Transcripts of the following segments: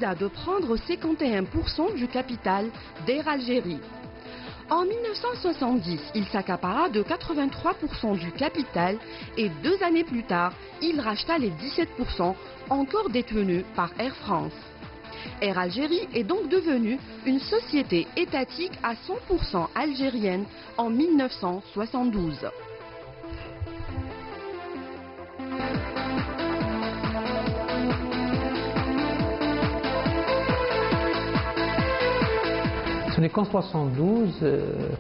de prendre 51% du capital d'Air Algérie. En 1970, il s'accapara de 83% du capital et 2 années plus tard, il racheta les 17% encore détenus par Air France. Air Algérie est donc devenue une société étatique à 100% algérienne en 1972. Ce n'est qu'en 72,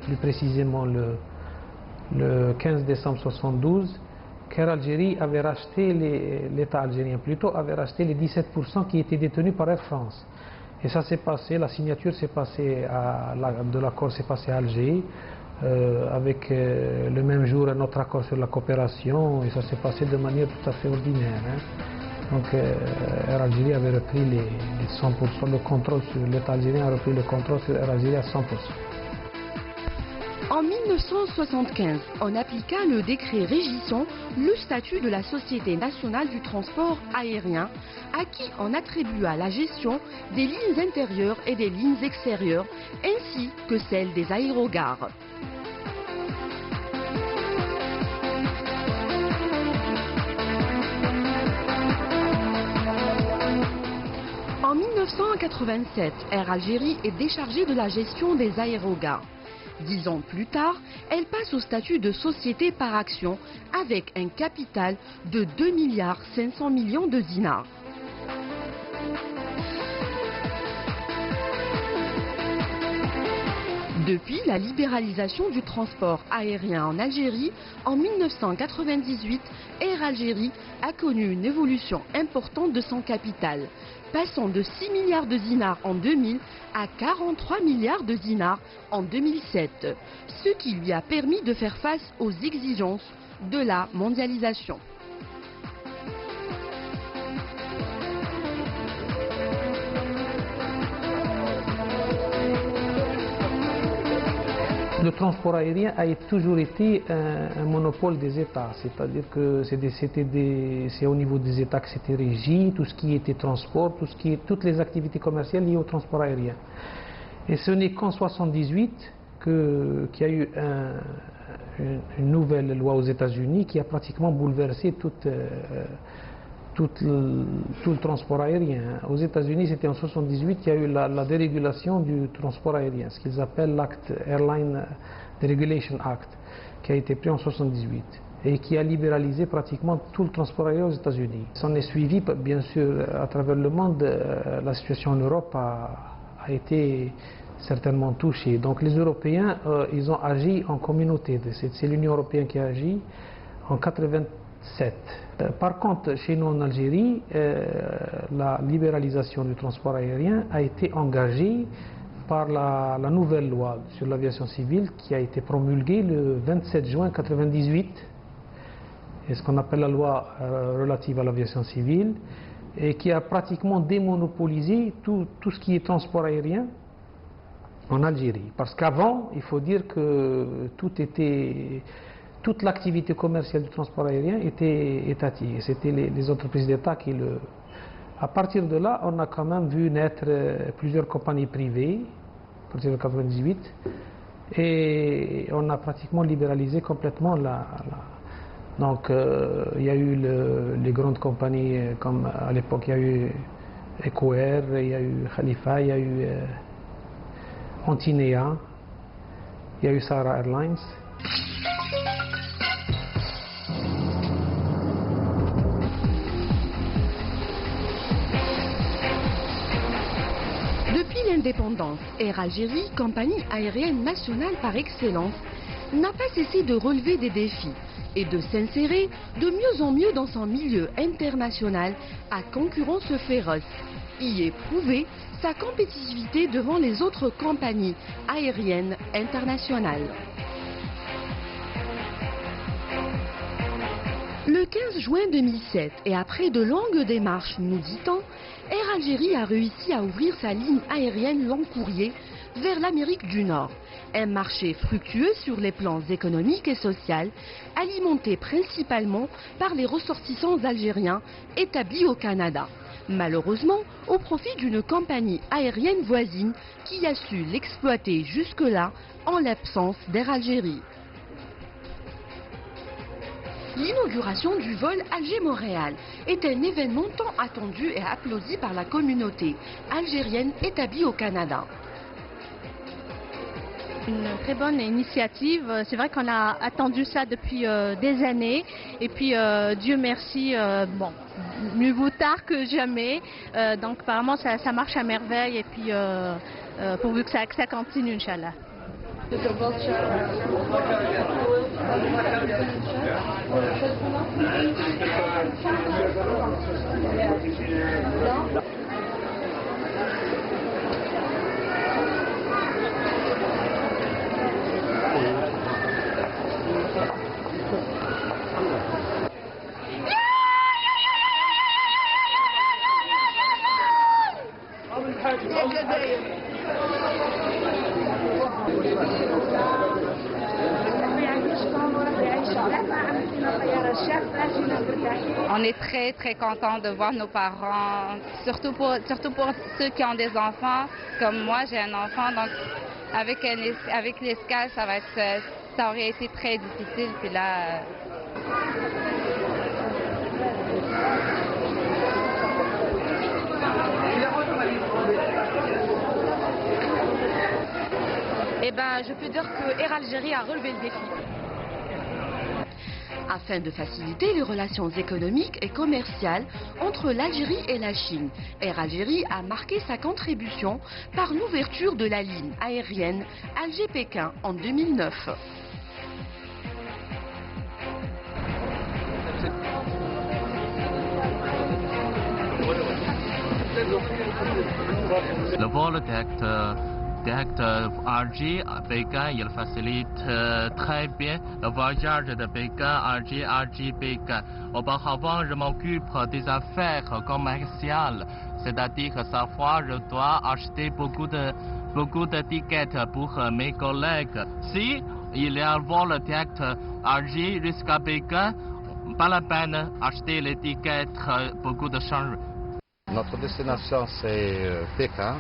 plus précisément le 15 décembre 72, qu'Air Algérie avait racheté, l'État algérien plutôt, avait racheté les 17% qui étaient détenus par Air France. Et ça s'est passé, la signature s'est passée, de l'accord s'est passé à Alger, avec le même jour un autre accord sur la coopération, et ça s'est passé de manière tout à fait ordinaire. Donc Air Algérie avait repris les 100%, le contrôle sur l'État algérien a repris le contrôle sur Air Algérie à 100%. En 1975, on appliqua le décret régissant le statut de la Société nationale du transport aérien, à qui on attribua la gestion des lignes intérieures et des lignes extérieures, ainsi que celle des aérogares. En 1987, Air Algérie est déchargée de la gestion des aérogares. 10 ans plus tard, elle passe au statut de société par action avec un capital de 2,5 milliards de dinars. Depuis la libéralisation du transport aérien en Algérie, en 1998, Air Algérie a connu une évolution importante de son capital, passant de 6 milliards de dinars en 2000 à 43 milliards de dinars en 2007, ce qui lui a permis de faire face aux exigences de la mondialisation. Le transport aérien a toujours été un monopole des États, c'est-à-dire que c'est au niveau des États que c'était régi, tout ce qui était transport, toutes les activités commerciales liées au transport aérien. Et ce n'est qu'en 1978 qu'il y a eu une nouvelle loi aux États-Unis qui a pratiquement bouleversé tout le transport aérien. Aux États-Unis, c'était en 1978 qu'il y a eu la dérégulation du transport aérien, ce qu'ils appellent l'Act Airline Deregulation Act, qui a été pris en 1978 et qui a libéralisé pratiquement tout le transport aérien aux États-Unis. S'en est suivi, bien sûr, à travers le monde, la situation en Europe a été certainement touchée. Donc les Européens, ils ont agi en communauté. C'est l'Union européenne qui a agi en 1987. Par contre, chez nous en Algérie, la libéralisation du transport aérien a été engagée par la nouvelle loi sur l'aviation civile qui a été promulguée le 27 juin 1998, et ce qu'on appelle la loi relative à l'aviation civile, et qui a pratiquement démonopolisé tout ce qui est transport aérien en Algérie. Parce qu'avant, il faut dire que toute l'activité commerciale du transport aérien était étatique. C'était les entreprises d'État qui le... À partir de là, on a quand même vu naître plusieurs compagnies privées, à partir de 1998, et on a pratiquement libéralisé complètement Donc, il y a eu les grandes compagnies, comme à l'époque, il y a eu Eco Air, il y a eu Khalifa, il y a eu Antinea, il y a eu Sahara Airlines. Depuis l'indépendance, Air Algérie, compagnie aérienne nationale par excellence, n'a pas cessé de relever des défis et de s'insérer de mieux en mieux dans son milieu international à concurrence féroce, y éprouver sa compétitivité devant les autres compagnies aériennes internationales. Le 15 juin 2007, et après de longues démarches, nous dit-on, Air Algérie a réussi à ouvrir sa ligne aérienne long courrier vers l'Amérique du Nord, un marché fructueux sur les plans économiques et sociaux, alimenté principalement par les ressortissants algériens établis au Canada, Malheureusement, au profit d'une compagnie aérienne voisine qui a su l'exploiter jusque-là en l'absence d'Air Algérie. L'inauguration du vol Alger-Montréal est un événement tant attendu et applaudi par la communauté algérienne établie au Canada. Une très bonne initiative. C'est vrai qu'on a attendu ça depuis des années. Et puis, Dieu merci, bon, mieux vaut tard que jamais. Donc, apparemment, ça marche à merveille. Et puis, pourvu que ça continue, Inch'Allah. On est très content de voir nos parents, surtout pour ceux qui ont des enfants. Comme moi, j'ai un enfant, donc avec l'escale, ça aurait été très difficile. Puis là, Eh ben, je peux dire que Air Algérie a relevé le défi. Afin de faciliter les relations économiques et commerciales entre l'Algérie et la Chine, Air Algérie a marqué sa contribution par l'ouverture de la ligne aérienne Alger-Pékin en 2009. Le vol direct Alger-Pékin, il facilite très bien le voyage de Pékin, Alger-Pékin. Auparavant, je m'occupe des affaires commerciales, c'est-à-dire que parfois je dois acheter beaucoup de tickets pour mes collègues. Si il y a un vol direct Alger jusqu'à Pékin, pas la peine d'acheter les tickets, beaucoup de change. Notre destination, c'est Pékin,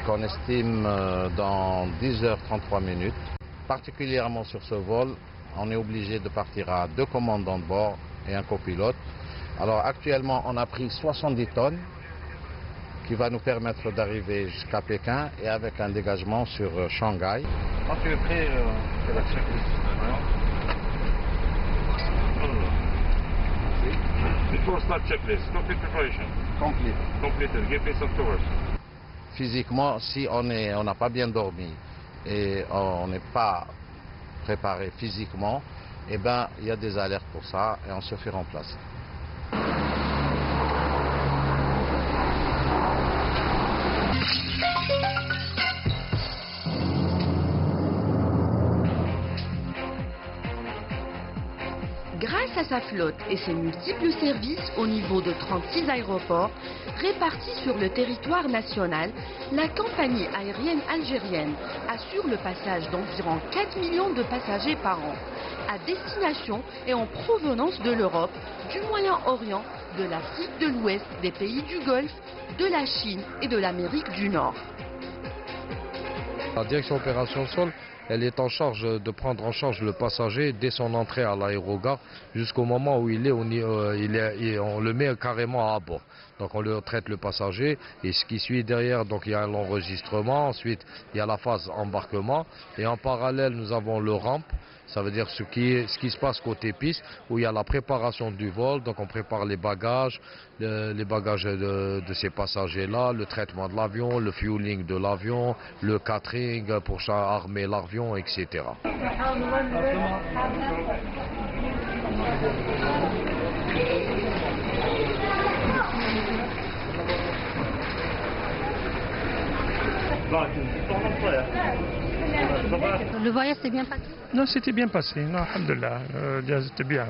qu'on estime dans 10h33 minutes. Particulièrement sur ce vol, on est obligé de partir à 2 commandants de bord et un copilote. Alors actuellement, on a pris 70 tonnes qui va nous permettre d'arriver jusqu'à Pékin et avec un dégagement sur Shanghai. Quand tu es prêt, c'est la checklist. Before start checklist, complete preparation. Complete. Completed. Give me some tours. Physiquement, si on n'a pas bien dormi et on n'est pas préparé physiquement, eh ben, il y a des alertes pour ça et on se fait remplacer. Grâce à sa flotte et ses multiples services au niveau de 36 aéroports répartis sur le territoire national, la compagnie aérienne algérienne assure le passage d'environ 4 millions de passagers par an, à destination et en provenance de l'Europe, du Moyen-Orient, de l'Afrique de l'Ouest, des pays du Golfe, de la Chine et de l'Amérique du Nord. La direction opération sol, elle est en charge de prendre en charge le passager dès son entrée à l'aérogare jusqu'au moment où on le met carrément à bord. Donc on le traite le passager et ce qui suit derrière, donc il y a l'enregistrement, ensuite il y a la phase embarquement et en parallèle nous avons le ramp. Ça veut dire ce qui se passe côté piste, où il y a la préparation du vol, donc on prépare les bagages de ces passagers-là, le traitement de l'avion, le fueling de l'avion, le catering pour armer l'avion, etc. Le voyage s'est bien passé? Non, c'était bien passé. Non, alhamdoulilah, c'était bien.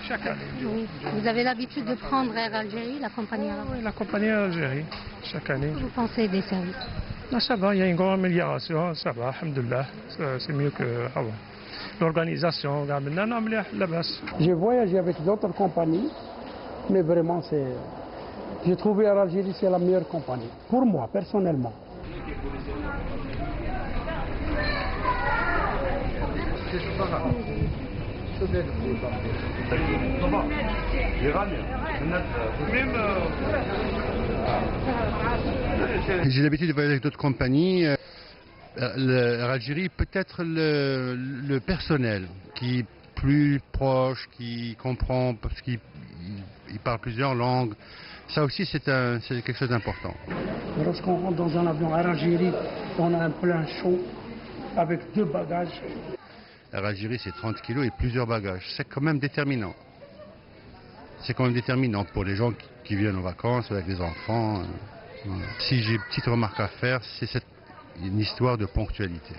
Chaque année. Oui. Vous avez l'habitude de prendre Air Algérie, la compagnie arabe? Oui, la compagnie Algérie, chaque année. Qu'est-ce que vous pensez des services? Non, ça va, il y a une grande amélioration, ça va, alhamdoulilah, c'est mieux qu'avant. L'organisation, j'ai voyagé avec d'autres compagnies Mais vraiment, j'ai trouvé Air Algérie, c'est la meilleure compagnie. Pour moi, personnellement. J'ai l'habitude de voyager avec d'autres compagnies. Air Algérie, peut-être le personnel qui est plus proche, qui comprend, parce qu'il parle plusieurs langues. Ça aussi, c'est quelque chose d'important. Lorsqu'on rentre dans un avion Air Algérie, on a un plein chaud avec 2 bagages. Air Algérie, c'est 30 kilos et plusieurs bagages. C'est quand même déterminant. C'est quand même déterminant pour les gens qui viennent en vacances avec des enfants. Voilà. Si j'ai une petite remarque à faire, c'est une histoire de ponctualité.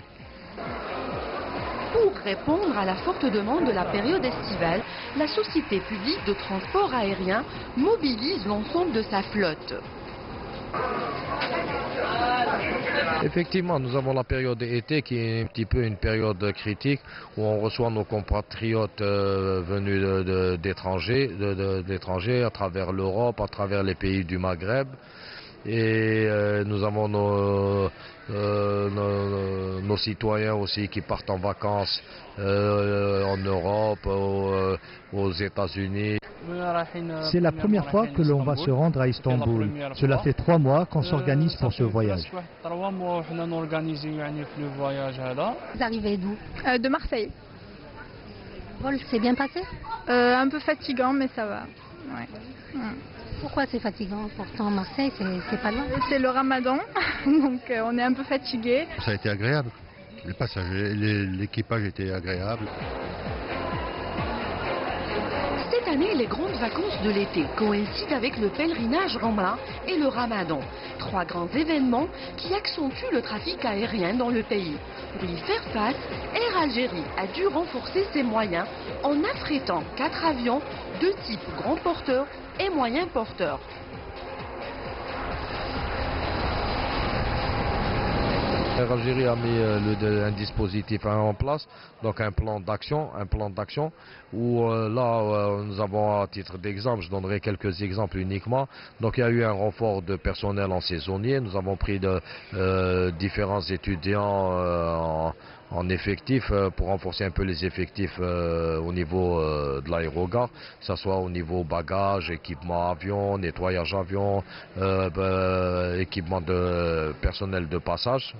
Pour répondre à la forte demande de la période estivale, la Société publique de transport aérien mobilise l'ensemble de sa flotte. Effectivement, nous avons la période d'été qui est un petit peu une période critique où on reçoit nos compatriotes venus d'étrangers à travers l'Europe, à travers les pays du Maghreb. Et nous avons nos citoyens aussi qui partent en vacances en Europe, aux États-Unis. C'est la première fois que l'on va se rendre à Istanbul. Cela fait 3 mois qu'on s'organise pour ce voyage. Vous arrivez d'où? De Marseille. Le vol s'est bien passé? Un peu fatigant, mais ça va. Ouais. Pourquoi c'est fatigant? Pourtant, Marseille, c'est pas loin. C'est le ramadan, donc on est un peu fatigué. Ça a été agréable. Les passagers, l'équipage était agréable. Cette année, les grandes vacances de l'été coïncident avec le pèlerinage Ramla et le Ramadan. 3 grands événements qui accentuent le trafic aérien dans le pays. Pour y faire face, Air Algérie a dû renforcer ses moyens en affrétant 4 avions de type grands porteurs et moyens porteurs. Air Algérie a mis un dispositif en place, donc un plan d'action où nous avons, à titre d'exemple, je donnerai quelques exemples uniquement. Donc il y a eu un renfort de personnel en saisonnier, nous avons pris différents étudiants en effectif pour renforcer un peu les effectifs au niveau de l'aérogare, que ce soit au niveau bagages, équipement avion, nettoyage avion, équipement de personnel de passage,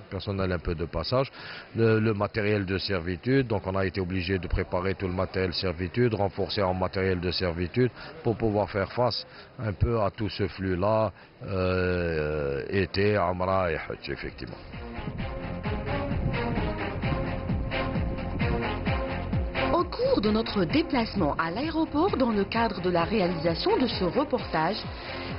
le matériel de servitude. Donc on a été obligé de préparer tout le matériel de servitude, renforcer en matériel de servitude pour pouvoir faire face un peu à tout ce flux-là, été, Amra et Hajj, effectivement. Au cours de notre déplacement à l'aéroport dans le cadre de la réalisation de ce reportage,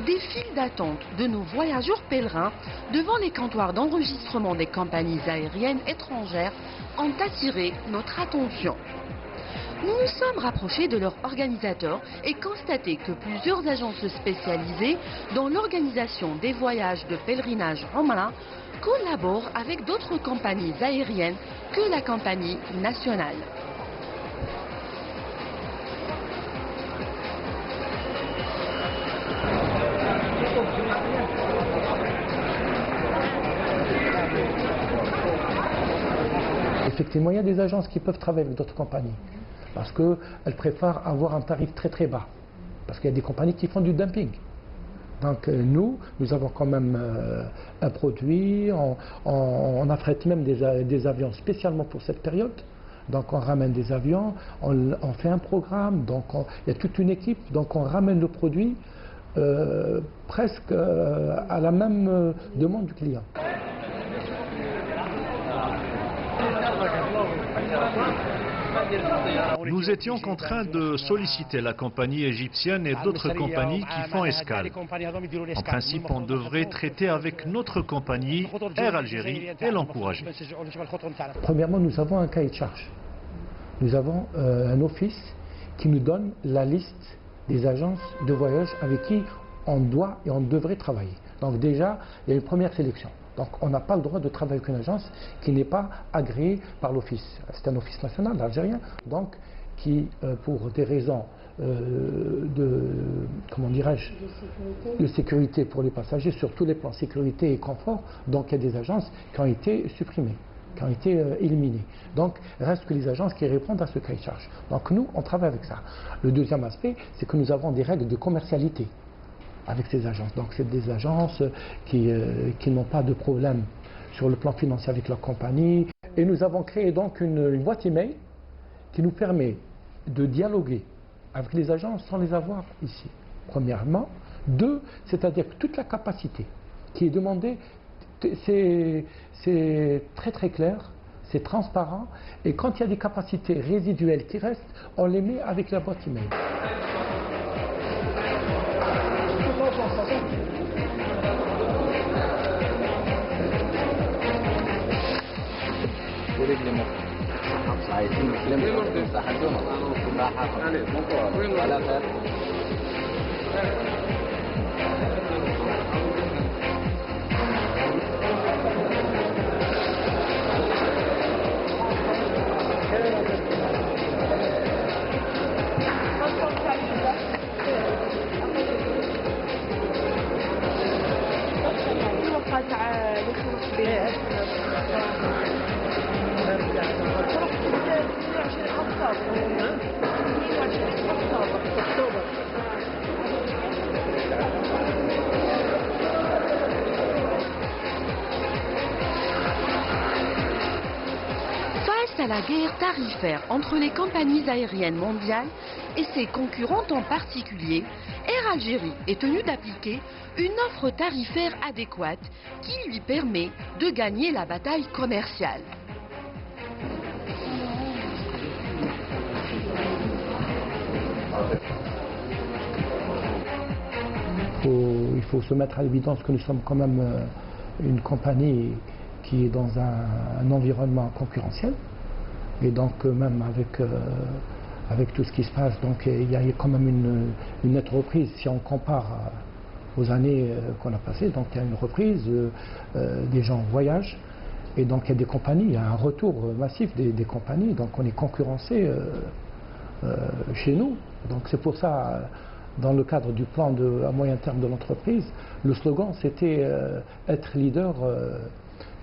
des files d'attente de nos voyageurs pèlerins devant les comptoirs d'enregistrement des compagnies aériennes étrangères ont attiré notre attention. Nous nous sommes rapprochés de leurs organisateurs et constaté que plusieurs agences spécialisées dans l'organisation des voyages de pèlerinage Umrah collaborent avec d'autres compagnies aériennes que la compagnie nationale. Effectivement, il y a des agences qui peuvent travailler avec d'autres compagnies parce qu'elles préfèrent avoir un tarif très très bas. Parce qu'il y a des compagnies qui font du dumping. Donc nous avons quand même un produit, on affrète même des avions spécialement pour cette période. Donc on ramène des avions, on fait un programme, donc il y a toute une équipe, donc on ramène le produit presque à la même demande du client. Nous étions contraints de solliciter la compagnie égyptienne et d'autres compagnies qui font escale. En principe, on devrait traiter avec notre compagnie, Air Algérie, et l'encourager. Premièrement, nous avons un cahier de charge. Nous avons un office qui nous donne la liste des agences de voyage avec qui on doit et on devrait travailler. Donc déjà, il y a une première sélection. Donc on n'a pas le droit de travailler avec une agence qui n'est pas agréée par l'office. C'est un office national algérien, donc qui, pour des raisons comment dirais-je, de sécurité pour les passagers, sur tous les plans sécurité et confort. Donc il y a des agences qui ont été supprimées, qui ont été éliminées. Donc il reste que les agences qui répondent à ce cahier de charge. Donc nous, on travaille avec ça. Le deuxième aspect, c'est que nous avons des règles de commercialité avec ces agences. Donc c'est des agences qui n'ont pas de problème sur le plan financier avec leur compagnie. Et nous avons créé donc une boîte email qui nous permet de dialoguer avec les agences sans les avoir ici, premièrement. Deux, c'est-à-dire que toute la capacité qui est demandée, c'est très très clair, c'est transparent, et quand il y a des capacités résiduelles qui restent, on les met avec la boîte email. Face à la guerre tarifaire entre les compagnies aériennes mondiales et ses concurrentes en particulier, Air Algérie est tenu d'appliquer une offre tarifaire adéquate qui lui permet de gagner la bataille commerciale. Il faut se mettre à l'évidence que nous sommes quand même une compagnie qui est dans un environnement concurrentiel. Et donc même avec tout ce qui se passe, donc il y a quand même une nette reprise si on compare aux années qu'on a passées. Donc il y a une reprise, des gens voyagent, et donc il y a des compagnies, il y a un retour massif des compagnies, donc on est concurrencé chez nous. Donc c'est pour ça, dans le cadre du plan à moyen terme de l'entreprise, le slogan c'était être leader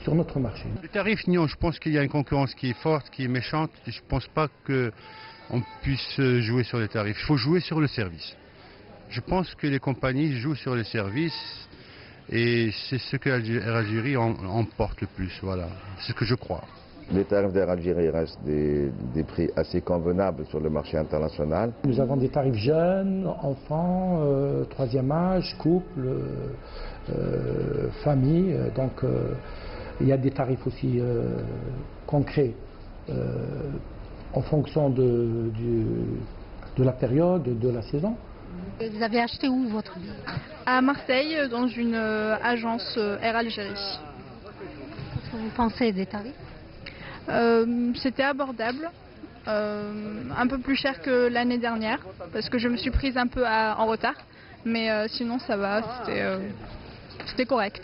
sur notre marché. Les tarifs, non, je pense qu'il y a une concurrence qui est forte, qui est méchante. Je ne pense pas qu'on puisse jouer sur les tarifs. Il faut jouer sur le service. Je pense que les compagnies jouent sur les services et c'est ce que Air Algérie emporte le plus. Voilà, c'est ce que je crois. Les tarifs d'Air Algérie restent des prix assez convenables sur le marché international. Nous avons des tarifs jeunes, enfants, troisième âge, couple, famille. Donc il y a des tarifs aussi concrets en fonction de la période, de la saison. Vous avez acheté où votre billet? À Marseille, dans une agence Air Algérie. Qu'est-ce que vous pensez des tarifs? C'était abordable, un peu plus cher que l'année dernière, parce que je me suis prise un peu en retard, mais sinon ça va, c'était correct.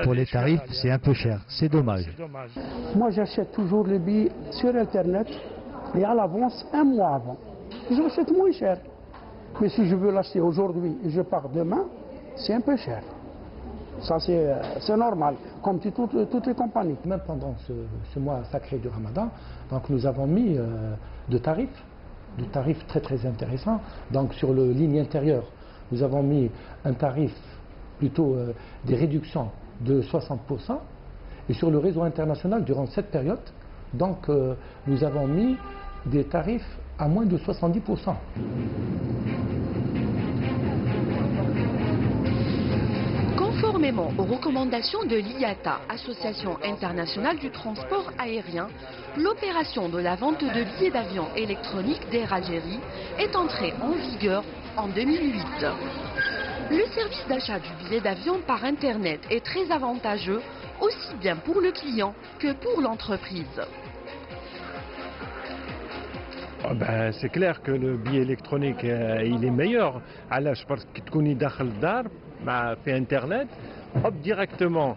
Pour les tarifs, c'est un peu cher, c'est dommage. Moi, j'achète toujours les billets sur Internet et à l'avance, un mois avant. Je l'achète moins cher. Mais si je veux l'acheter aujourd'hui et je pars demain, c'est un peu cher. Ça, c'est normal, comme toutes les compagnies. Même pendant ce mois sacré du Ramadan, donc nous avons mis de tarifs très très intéressants. Donc sur le ligne intérieure, nous avons mis un tarif plutôt des réductions de 60%. Et sur le réseau international, durant cette période, donc nous avons mis des tarifs à moins de 70%. Conformément aux recommandations de l'IATA, Association internationale du transport aérien, l'opération de la vente de billets d'avion électroniques d'Air Algérie est entrée en vigueur en 2008. Le service d'achat du billet d'avion par Internet est très avantageux, aussi bien pour le client que pour l'entreprise. C'est clair que le billet électronique il est meilleur. علاش parce que تكوني داخل الدار في Internet, hop directement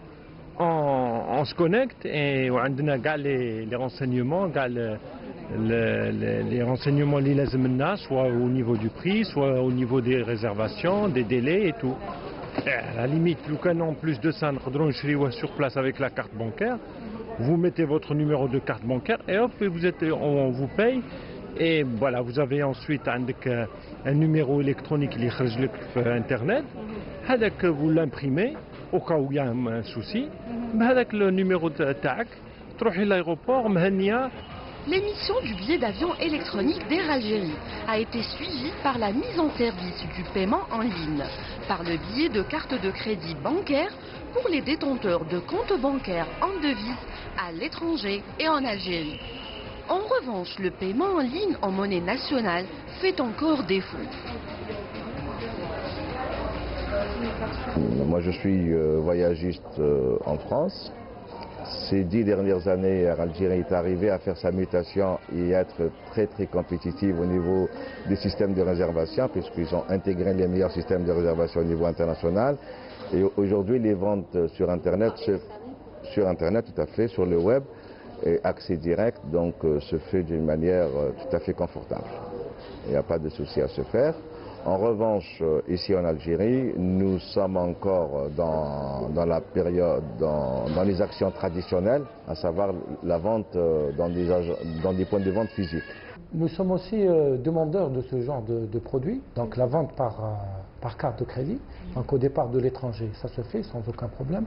on se connecte et on a les renseignements, les renseignements اللي لازم لنا, soit au niveau du prix, soit au niveau des réservations, des délais et tout. À la limite, en plus de ça, nous pouvons sur place avec la carte bancaire. Vous mettez votre numéro de carte bancaire et hop, on vous paye. Et voilà, vous avez ensuite un numéro électronique qui est sur Internet. Que vous l'imprimez au cas où il y a un souci. Avec le numéro de TAC, تروحي l'aéroport مهنية. L'émission du billet d'avion électronique d'Air Algérie a été suivie par la mise en service du paiement en ligne, par le biais de carte de crédit bancaire pour les détenteurs de comptes bancaires en devise à l'étranger et en Algérie. En revanche, le paiement en ligne en monnaie nationale fait encore défaut. Moi je suis voyagiste en France. Ces 10 dernières années, Air Algérie est arrivé à faire sa mutation et être très compétitive au niveau des systèmes de réservation, puisqu'ils ont intégré les meilleurs systèmes de réservation au niveau international. Et aujourd'hui, les ventes sur Internet, tout à fait, sur le web, et accès direct, donc se fait d'une manière tout à fait confortable. Il n'y a pas de souci à se faire. En revanche, ici en Algérie, nous sommes encore dans la période, dans les actions traditionnelles, à savoir la vente dans des points de vente physiques. Nous sommes aussi demandeurs de ce genre de produits, donc la vente par carte de crédit, donc au départ de l'étranger, ça se fait sans aucun problème.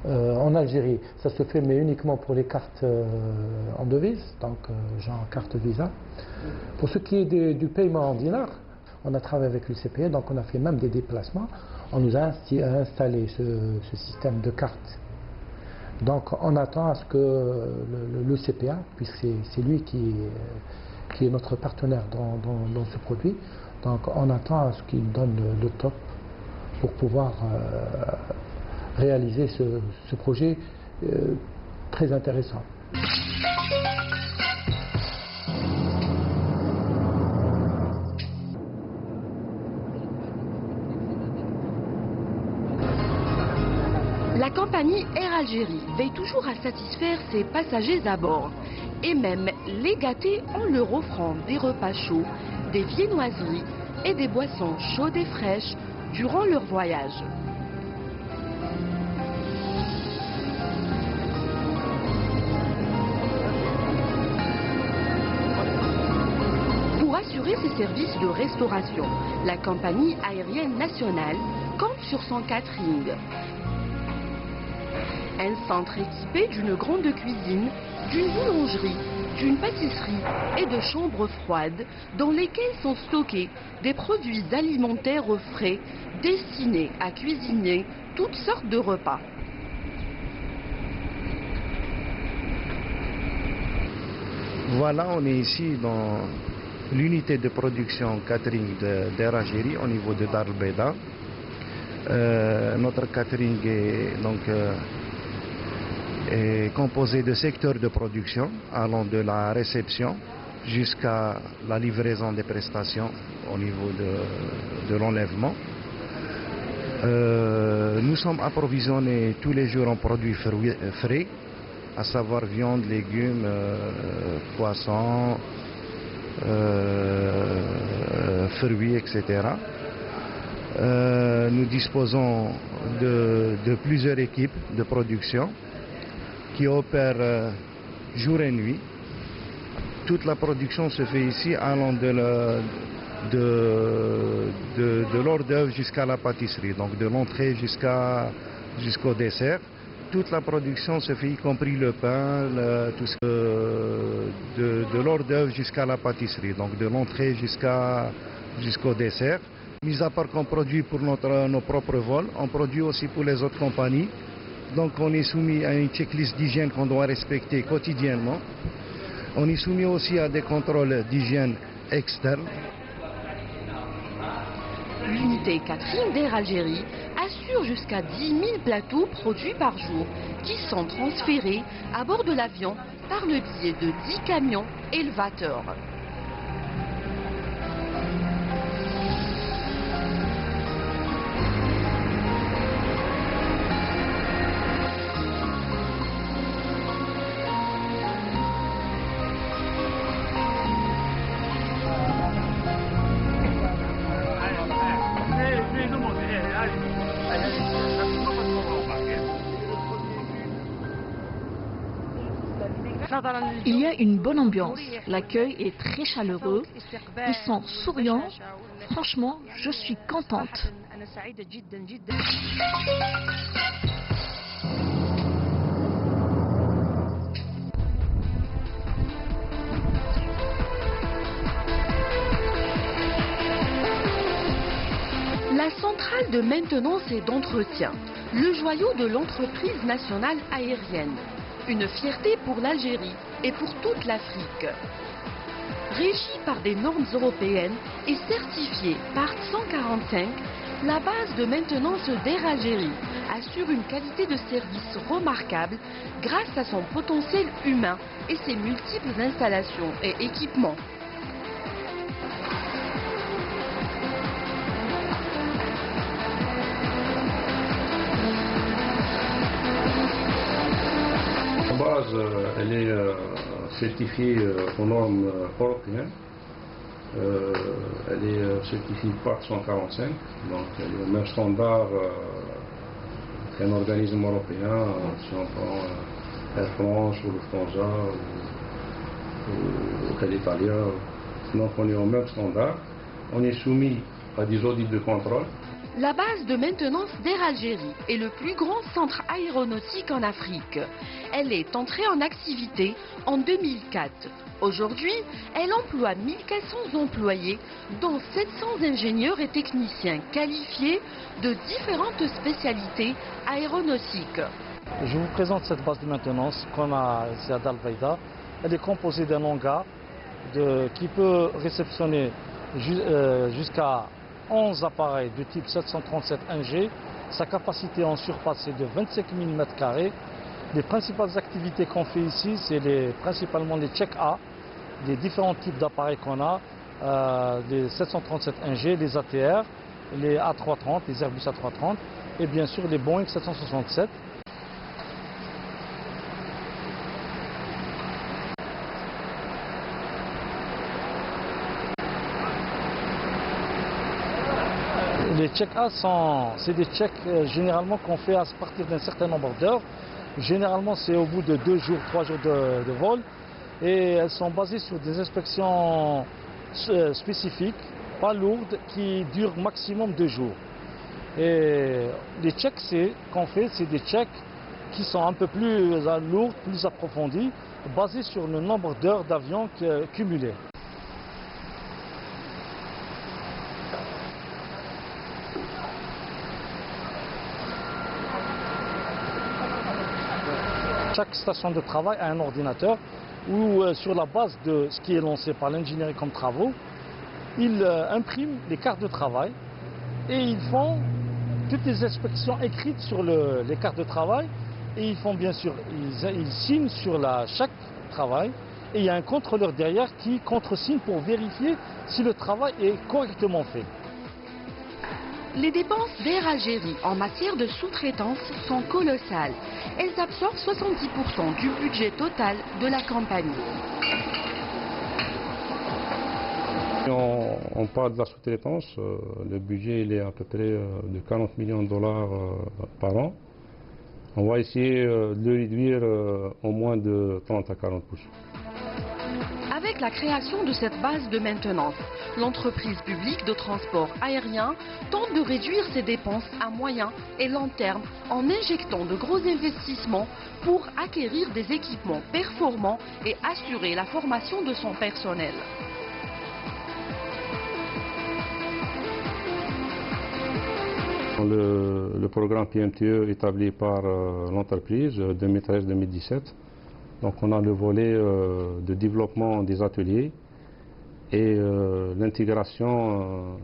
En Algérie, ça se fait mais uniquement pour les cartes en devise, donc genre carte Visa. Pour ce qui est du paiement en dinars, on a travaillé avec l'UCPA, donc on a fait même des déplacements. On nous a installé ce système de cartes. Donc on attend à ce que l'UCPA, puisque c'est lui qui est notre partenaire dans ce produit, donc on attend à ce qu'il donne le top pour pouvoir réaliser ce projet très intéressant. La compagnie Air Algérie veille toujours à satisfaire ses passagers à bord et même les gâter en leur offrant des repas chauds, des viennoiseries et des boissons chaudes et fraîches durant leur voyage. Pour assurer ses services de restauration, la compagnie aérienne nationale compte sur son catering. Un centre équipé d'une grande cuisine, d'une boulangerie, d'une pâtisserie et de chambres froides dans lesquelles sont stockés des produits alimentaires frais destinés à cuisiner toutes sortes de repas. Voilà, on est ici dans l'unité de production catering d'Air Algérie au niveau de Dar el Beida. Notre catering est composé de secteurs de production allant de la réception jusqu'à la livraison des prestations au niveau de l'enlèvement. Nous sommes approvisionnés tous les jours en produits frais, à savoir viande, légumes, poissons, fruits, etc. Nous disposons de plusieurs équipes de production qui opèrent jour et nuit. Toute la production se fait ici allant de l'hors d'œuvre jusqu'à la pâtisserie, donc de l'entrée jusqu'au dessert. Toute la production se fait, y compris le pain, de l'hors d'œuvre jusqu'à la pâtisserie, donc de l'entrée jusqu'au dessert. Mis à part qu'on produit pour nos propres vols, on produit aussi pour les autres compagnies. Donc on est soumis à une checklist d'hygiène qu'on doit respecter quotidiennement. On est soumis aussi à des contrôles d'hygiène externes. L'unité catering d'Air Algérie assure jusqu'à 10 000 plateaux produits par jour qui sont transférés à bord de l'avion par le biais de 10 camions élevateurs. Il y a une bonne ambiance, l'accueil est très chaleureux, ils sont souriants. Franchement, je suis contente. La centrale de maintenance et d'entretien, le joyau de l'entreprise nationale aérienne. Une fierté pour l'Algérie et pour toute l'Afrique. Régie par des normes européennes et certifiée par 145, la base de maintenance d'Air Algérie assure une qualité de service remarquable grâce à son potentiel humain et ses multiples installations et équipements. La base, elle est certifiée aux normes européennes. Elle est certifiée par 145, donc elle est au même standard qu'un organisme européen, si on prend Air France ou Lufthansa ou Italia. Donc on est au même standard. On est soumis à des audits de contrôle. La base de maintenance d'Air Algérie est le plus grand centre aéronautique en Afrique. Elle est entrée en activité en 2004. Aujourd'hui, elle emploie 1400 employés, dont 700 ingénieurs et techniciens qualifiés de différentes spécialités aéronautiques. Je vous présente cette base de maintenance qu'on a ici à Dalveida. Elle est composée d'un hangar qui peut réceptionner jusqu'à 11 appareils de type 737 NG. Sa capacité en surface est de 25 000 m². Les principales activités qu'on fait ici, c'est principalement les check-A, des différents types d'appareils qu'on a, les 737 NG, les ATR, les A330, les Airbus A330 et bien sûr les Boeing 767. Les check-A, c'est des checks généralement qu'on fait à partir d'un certain nombre d'heures. Généralement, c'est au bout de 2 jours, 3 jours de vol. Et elles sont basées sur des inspections spécifiques, pas lourdes, qui durent maximum 2 jours. Et les checks qu'on fait, c'est des checks qui sont un peu plus lourds, plus approfondis, basés sur le nombre d'heures d'avion cumulées. Chaque station de travail a un ordinateur où, sur la base de ce qui est lancé par l'ingénierie comme travaux, ils impriment les cartes de travail et ils font toutes les inspections écrites sur les cartes de travail et ils font bien sûr, ils signent sur chaque travail et il y a un contrôleur derrière qui contresigne pour vérifier si le travail est correctement fait. Les dépenses d'Air Algérie en matière de sous-traitance sont colossales. Elles absorbent 70% du budget total de la compagnie. On parle de la sous-traitance, le budget il est à peu près de 40 millions de dollars par an. On va essayer de le réduire au moins de 30 à 40%. Avec la création de cette base de maintenance, l'entreprise publique de transport aérien tente de réduire ses dépenses à moyen et long terme en injectant de gros investissements pour acquérir des équipements performants et assurer la formation de son personnel. Le programme PMTE établi par l'entreprise 2013-2017. Donc on a le volet de développement des ateliers et l'intégration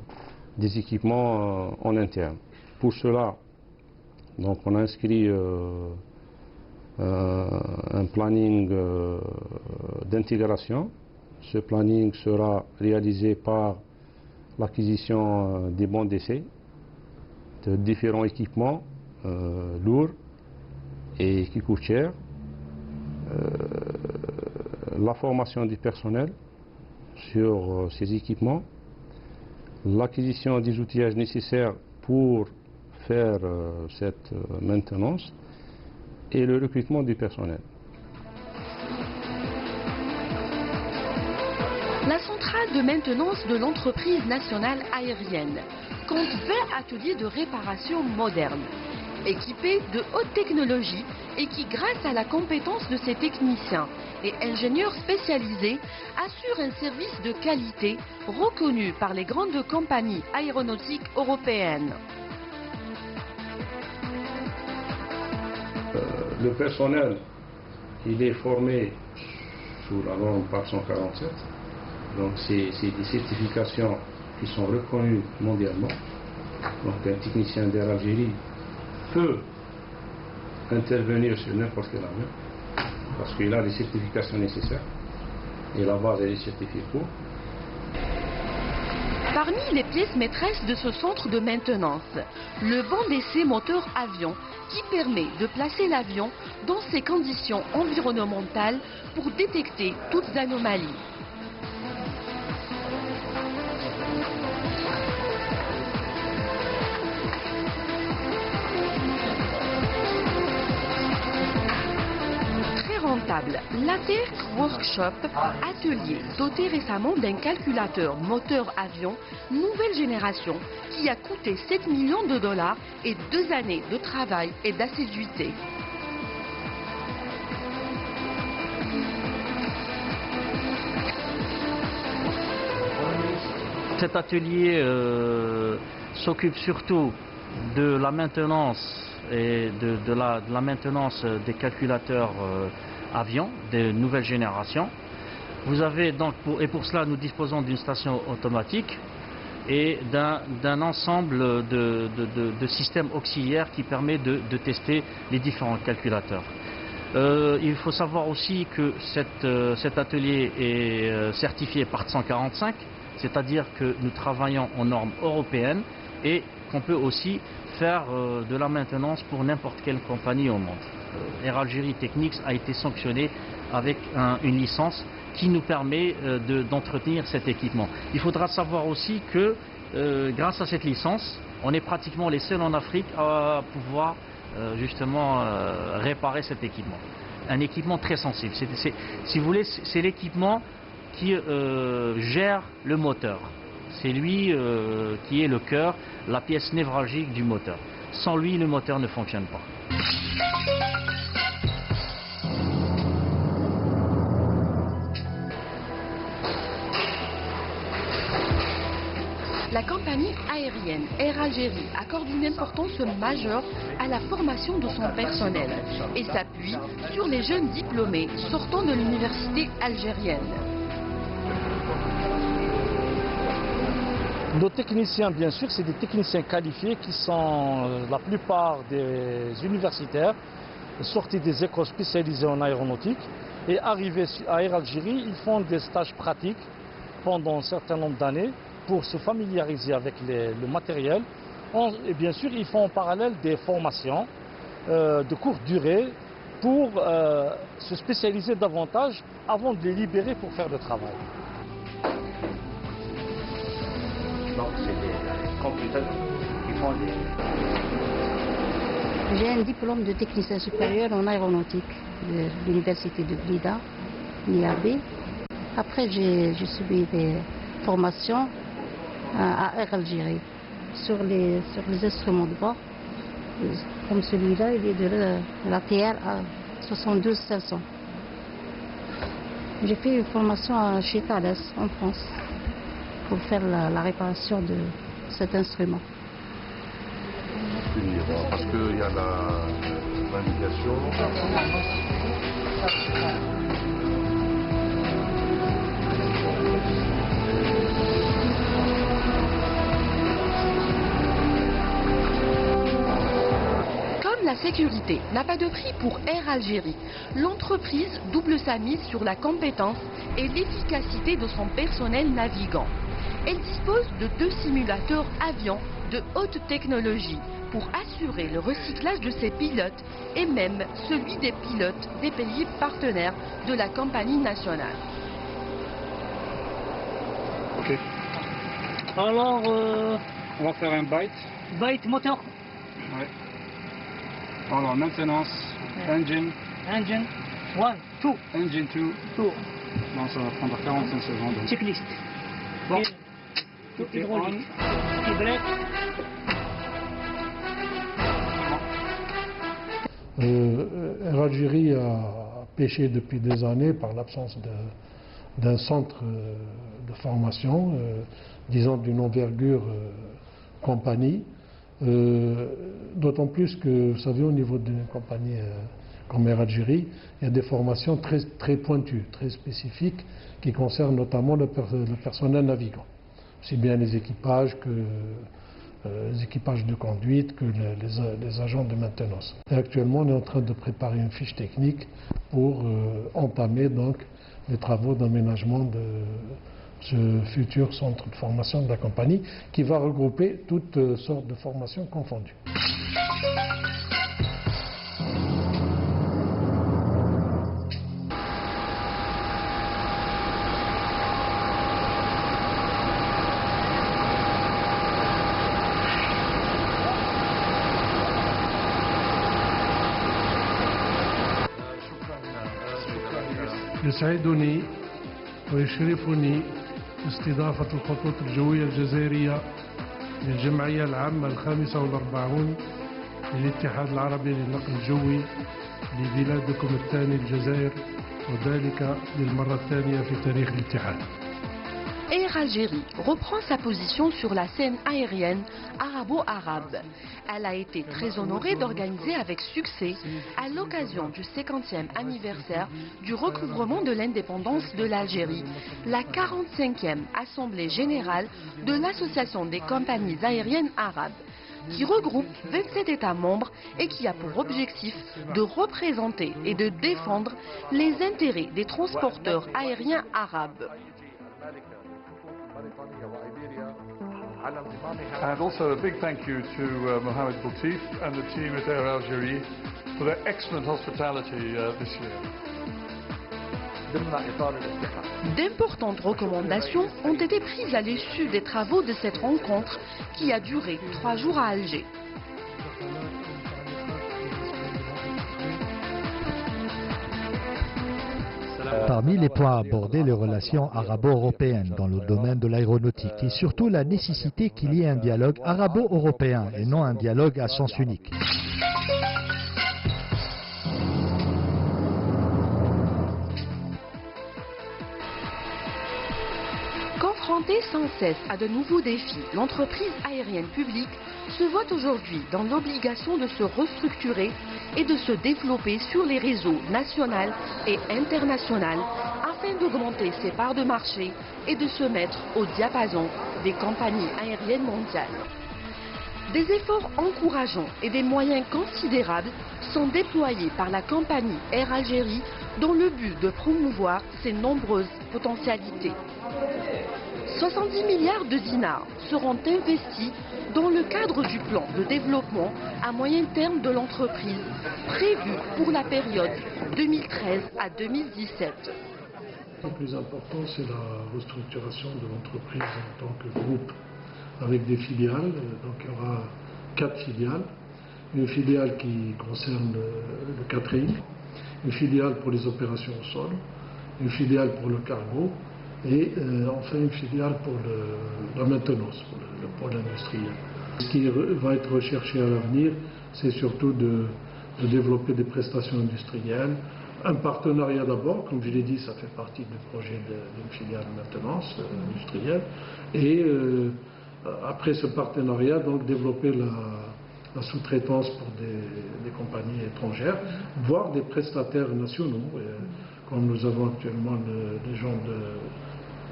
des équipements en interne. Pour cela, donc on a inscrit un planning d'intégration. Ce planning sera réalisé par l'acquisition des bons d'essai de différents équipements lourds et qui coûtent cher. La formation du personnel sur ces équipements, l'acquisition des outillages nécessaires pour faire cette maintenance et le recrutement du personnel. La centrale de maintenance de l'entreprise nationale aérienne compte 20 ateliers de réparation modernes, équipés de haute technologie et qui, grâce à la compétence de ses techniciens et ingénieurs spécialisés, assurent un service de qualité reconnu par les grandes compagnies aéronautiques européennes. Le personnel, il est formé sous la norme PAC 147. Donc c'est des certifications qui sont reconnues mondialement. Donc un technicien d'Air Algérie peut intervenir sur n'importe quel avion parce qu'il a les certifications nécessaires et la base est certifiée pour. Parmi les pièces maîtresses de ce centre de maintenance, le banc d'essai moteur avion qui permet de placer l'avion dans ses conditions environnementales pour détecter toutes anomalies. L'ATERC Workshop, atelier doté récemment d'un calculateur moteur avion nouvelle génération qui a coûté 7 millions de dollars et 2 années de travail et d'assiduité. Cet atelier s'occupe surtout de la maintenance et de la maintenance des calculateurs avions de nouvelle génération. Vous avez donc, pour cela nous disposons d'une station automatique et d'un ensemble de systèmes auxiliaires qui permet de tester les différents calculateurs. Il faut savoir aussi que cet atelier est certifié Part 145, c'est-à-dire que nous travaillons aux normes européennes et qu'on peut aussi faire de la maintenance pour n'importe quelle compagnie au monde. Air Algérie Technics a été sanctionné avec une licence qui nous permet d'entretenir cet équipement. Il faudra savoir aussi que grâce à cette licence, on est pratiquement les seuls en Afrique à pouvoir justement réparer cet équipement. Un équipement très sensible. Si vous voulez, c'est l'équipement qui gère le moteur. C'est lui qui est le cœur, la pièce névralgique du moteur. Sans lui, le moteur ne fonctionne pas. La compagnie aérienne Air Algérie accorde une importance majeure à la formation de son personnel et s'appuie sur les jeunes diplômés sortant de l'université algérienne. Nos techniciens, bien sûr, c'est des techniciens qualifiés qui sont la plupart des universitaires sortis des écoles spécialisées en aéronautique et arrivés à Air Algérie, ils font des stages pratiques pendant un certain nombre d'années pour se familiariser avec le matériel. Et bien sûr, ils font en parallèle des formations de courte durée pour se spécialiser davantage avant de les libérer pour faire le travail. Donc c'est des compétents qui font des... J'ai un diplôme de technicien supérieur en aéronautique de l'université de Blida, l'IAB. Après, j'ai suivi des formations à Air Algérie sur les instruments de bord. Comme celui-là, il est de l'ATR à 72500. J'ai fait une formation chez Thales en France pour faire la réparation de cet instrument. Parce qu'il y a l'indication. Comme la sécurité n'a pas de prix pour Air Algérie, l'entreprise double sa mise sur la compétence et l'efficacité de son personnel navigant. Elle dispose de 2 simulateurs avions de haute technologie pour assurer le recyclage de ses pilotes et même celui des pilotes des pays partenaires de la compagnie nationale. Ok. Alors, on va faire un byte. Byte moteur. Ouais. Alors, maintenance, engine. Engine 1, 2. Engine 2. Bon, ça va prendre 45 secondes. Checklist. Bon. Tout hydraulique. Hybride. Air Algérie a pêché depuis des années par l'absence d'un centre de formation, disons d'une envergure compagnie. D'autant plus que, vous savez, au niveau d'une compagnie comme Air Algérie, il y a des formations très pointues, très spécifiques, qui concernent notamment le personnel navigant. Aussi bien les équipages que les équipages de conduite, que les agents de maintenance. Et actuellement, on est en train de préparer une fiche technique pour entamer donc les travaux d'aménagement de ce futur centre de formation de la compagnie qui va regrouper toutes sortes de formations confondues. يسعدني ويشرفني استضافة الخطوط الجوية الجزائرية للجمعية العامة ال45 للاتحاد العربي للنقل الجوي لبلادكم الثاني الجزائر وذلك للمرة الثانية في تاريخ الاتحاد. Air Algérie reprend sa position sur la scène aérienne arabo-arabe. Elle a été très honorée d'organiser avec succès, à l'occasion du 50e anniversaire du recouvrement de l'indépendance de l'Algérie, la 45e Assemblée générale de l'Association des compagnies aériennes arabes, qui regroupe 27 États membres et qui a pour objectif de représenter et de défendre les intérêts des transporteurs aériens arabes. And also a big thank you to Mohamed Boutif and the team at Air Algérie for their excellent hospitality this year. D'importantes recommandations ont été prises à l'issue des travaux de cette rencontre qui a duré 3 jours à Alger. Parmi les points abordés, les relations arabo-européennes dans le domaine de l'aéronautique et surtout la nécessité qu'il y ait un dialogue arabo-européen et non un dialogue à sens unique. Confrontée sans cesse à de nouveaux défis, l'entreprise aérienne publique se voit aujourd'hui dans l'obligation de se restructurer et de se développer sur les réseaux national et international afin d'augmenter ses parts de marché et de se mettre au diapason des compagnies aériennes mondiales. Des efforts encourageants et des moyens considérables sont déployés par la compagnie Air Algérie dans le but de promouvoir ses nombreuses potentialités. 70 milliards de dinars seront investis dans le cadre du plan de développement à moyen terme de l'entreprise prévu pour la période 2013 à 2017. Le plus important, c'est la restructuration de l'entreprise en tant que groupe avec des filiales. Donc il y aura 4 filiales. Une filiale qui concerne le catering, une filiale pour les opérations au sol, une filiale pour le cargo et enfin une filiale pour la maintenance, pour le pôle industriel. Ce qui va être recherché à l'avenir, c'est surtout de développer des prestations industrielles, un partenariat d'abord, comme je l'ai dit, ça fait partie du projet d'une filiale de maintenance industrielle, et après ce partenariat, donc développer la sous-traitance pour des compagnies étrangères, voire des prestataires nationaux, comme nous avons actuellement des gens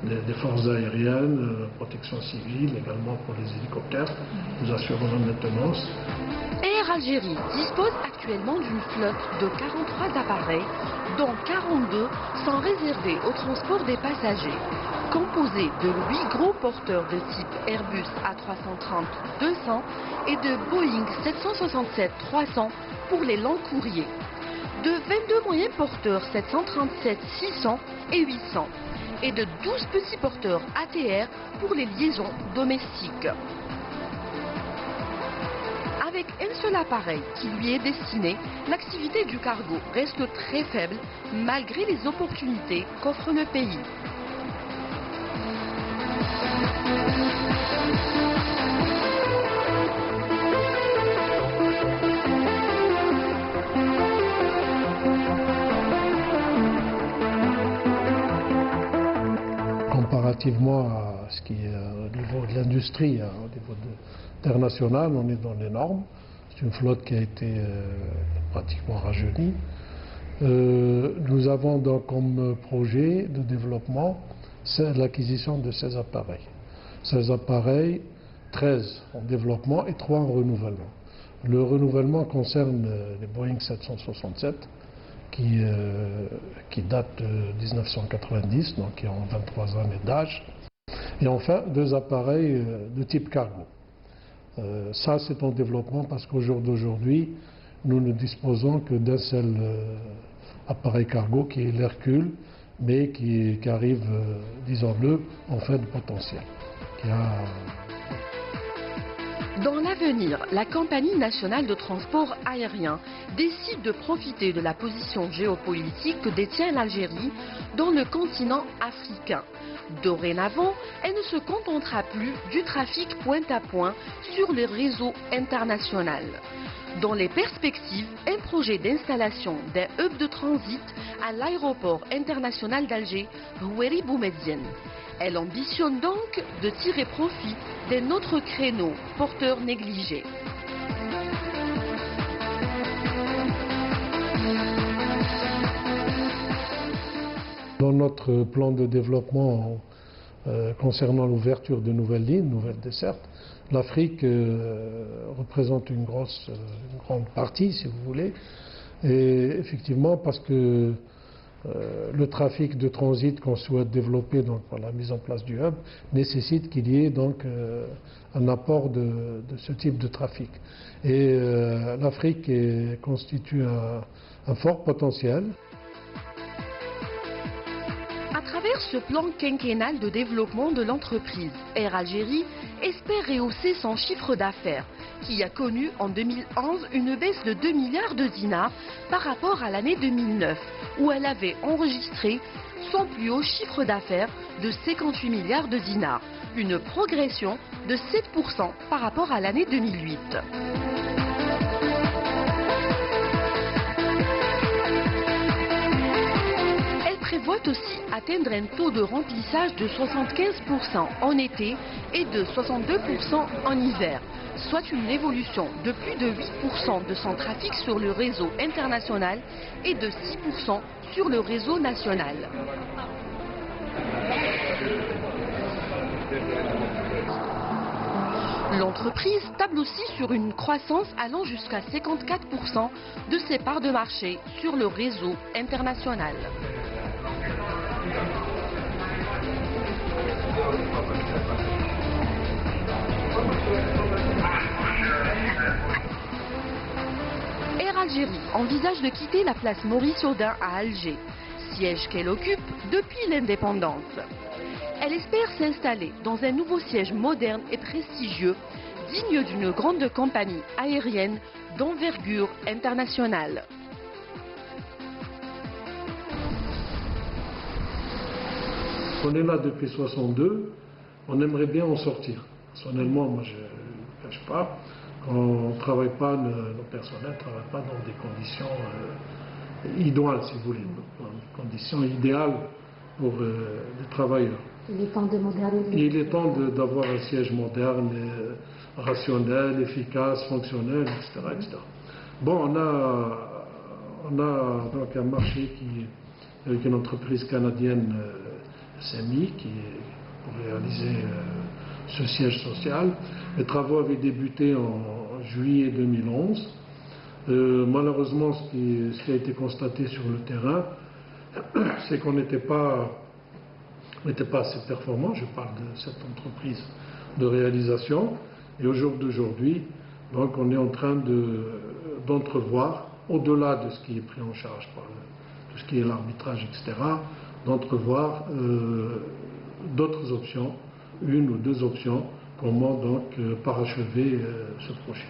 des forces aériennes, la protection civile, également pour les hélicoptères. Nous assurons la maintenance. Air Algérie dispose actuellement d'une flotte de 43 appareils, dont 42 sont réservés au transport des passagers, composés de 8 gros porteurs de type Airbus A330-200 et de Boeing 767-300 pour les longs courriers, de 22 moyens porteurs 737-600 et 800, et de 12 petits porteurs ATR pour les liaisons domestiques. Avec Avec un seul appareil qui lui est destiné, l'activité du cargo reste très faible malgré les opportunités qu'offre le pays. Comparativement à ce qui est au niveau de l'industrie, au niveau international, on est dans les normes. C'est une flotte qui a été pratiquement rajeunie. Nous avons donc comme projet de développement l'acquisition de 16 appareils. 16 appareils, 13 en développement et 3 en renouvellement. Le renouvellement concerne les Boeing 767 qui datent de 1990, donc qui ont 23 années d'âge. Et enfin, 2 appareils de type cargo. Ça, c'est en développement parce qu'au jour d'aujourd'hui, nous ne disposons que d'un seul appareil cargo qui est l'Hercule, mais qui arrive, disons-le, en fin de potentiel. Dans l'avenir, la Compagnie nationale de transport aérien décide de profiter de la position géopolitique que détient l'Algérie dans le continent africain. Dorénavant, elle ne se contentera plus du trafic point à point sur le réseau international. Dans les perspectives, un projet d'installation d'un hub de transit à l'aéroport international d'Alger, Houeri Boumediene. Elle ambitionne donc de tirer profit d'un autre créneau porteur négligé. Dans notre plan de développement concernant l'ouverture de nouvelles lignes, nouvelles dessertes, l'Afrique représente une grande partie, si vous voulez, et effectivement parce que le trafic de transit qu'on souhaite développer donc, par la mise en place du hub nécessite qu'il y ait donc un apport de ce type de trafic. Et l'Afrique constitue un fort potentiel. À travers ce plan quinquennal de développement de l'entreprise, Air Algérie espère rehausser son chiffre d'affaires, qui a connu en 2011 une baisse de 2 milliards de dinars par rapport à l'année 2009, où elle avait enregistré son plus haut chiffre d'affaires de 58 milliards de dinars, une progression de 7% par rapport à l'année 2008. Prévoit aussi atteindre un taux de remplissage de 75% en été et de 62% en hiver, soit une évolution de plus de 8% de son trafic sur le réseau international et de 6% sur le réseau national. L'entreprise table aussi sur une croissance allant jusqu'à 54% de ses parts de marché sur le réseau international. Air Algérie envisage de quitter la place Maurice Audin à Alger, siège qu'elle occupe depuis l'indépendance. Elle espère s'installer dans un nouveau siège moderne et prestigieux, digne d'une grande compagnie aérienne d'envergure internationale. On est là depuis 62, on aimerait bien en sortir. Personnellement, moi je ne cache pas, quand on ne travaille pas, nos personnels ne travaillent pas dans des conditions idéales, si vous voulez, dans des conditions idéales pour les travailleurs. Il est temps de moderniser. Il est temps d'avoir un siège moderne, rationnel, efficace, fonctionnel, etc. etc. Bon, on a donc un marché avec une entreprise canadienne, SMI, pour réaliser ce siège social. Les travaux avaient débuté en juillet 2011. Malheureusement, ce qui a été constaté sur le terrain, c'est qu'on n'était pas assez performant. Je parle de cette entreprise de réalisation. Et au jour d'aujourd'hui, donc, on est en train d'entrevoir, au-delà de ce qui est pris en charge par tout ce qui est l'arbitrage, etc., d'entrevoir d'autres options, une ou deux options, comment donc parachever ce projet.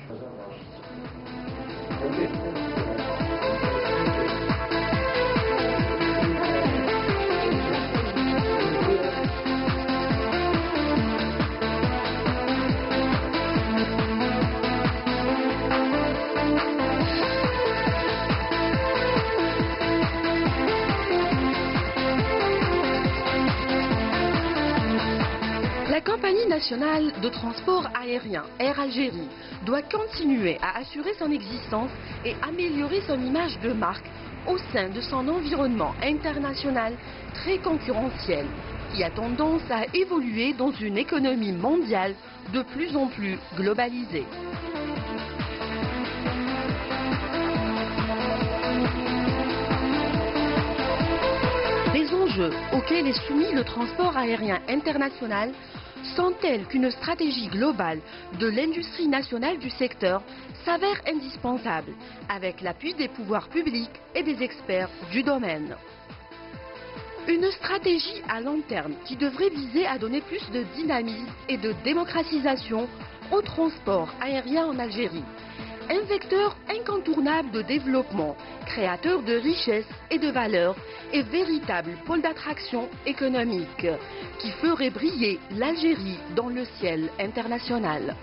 La compagnie nationale de transport aérien Air Algérie doit continuer à assurer son existence et améliorer son image de marque au sein de son environnement international très concurrentiel qui a tendance à évoluer dans une économie mondiale de plus en plus globalisée. Les enjeux auxquels est soumis le transport aérien international sont tels qu'une stratégie globale de l'industrie nationale du secteur s'avère indispensable, avec l'appui des pouvoirs publics et des experts du domaine. Une stratégie à long terme qui devrait viser à donner plus de dynamisme et de démocratisation au transport aérien en Algérie. Un vecteur incontournable de développement, créateur de richesses et de valeurs et véritable pôle d'attraction économique qui ferait briller l'Algérie dans le ciel international.